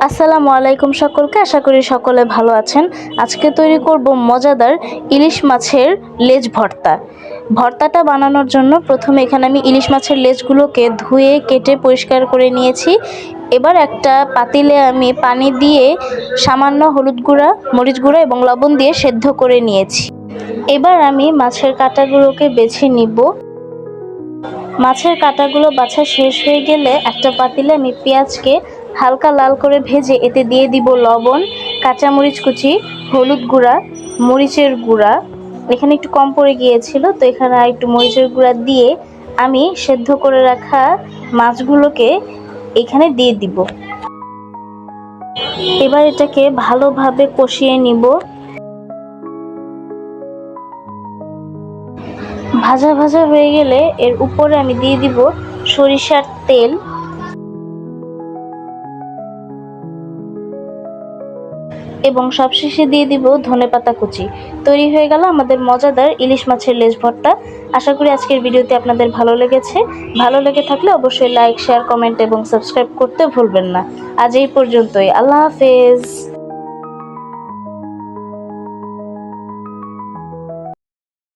আসসালামু আলাইকুম সকলকে, আশা করি সকলে ভালো আছেন। আজকে তৈরি করব মজাদার ইলিশ মাছের লেজ ভর্তা। ভর্তাটা বানানোর জন্য প্রথমে এখানে আমি ইলিশ মাছের লেজগুলোকে ধুয়ে কেটে পরিষ্কার করে নিয়েছি। এবার একটা পাতিলে আমি পানি দিয়ে সামান্য হলুদ গুঁড়া, মরিচ গুঁড়া এবং লবণ দিয়ে সেদ্ধ করে নিয়েছি। এবার আমি মাছের কাঁটাগুলোকে বেছে নিব। মাছের কাঁটাগুলো বাছা শেষ হয়ে গেলে একটা পাতিলে আমি পেঁয়াজকে হালকা লাল করে ভেজে এতে দিয়ে দিব লবণ, কাঁচামরিচ কুচি, হলুদ গুঁড়া, মরিচের গুঁড়া। এখানে একটু কম পড়ে গিয়েছিল, তো এখানে আর একটু মরিচের গুঁড়া দিয়ে আমি সেদ্ধ করে রাখা মাছগুলোকে এখানে দিয়ে দিব। এবার এটাকে ভালোভাবে কষিয়ে নিব। ভাজা ভাজা হয়ে গেলে এর উপরে আমি দিয়ে দিব সরিষার তেল এবং সবশেষে দিয়ে দিব ধনেপাতা কুচি। তৈরি হয়ে গেল আমাদের মজাদার ইলিশ মাছের লেজ ভর্তা। আশা করি আজকের ভিডিওটি আপনাদের ভালো লেগেছে। ভালো লেগে থাকলে অবশ্যই লাইক, শেয়ার, কমেন্ট এবং সাবস্ক্রাইব করতে ভুলবেন না। আজ এই পর্যন্তই। আল্লাহ হাফেজ।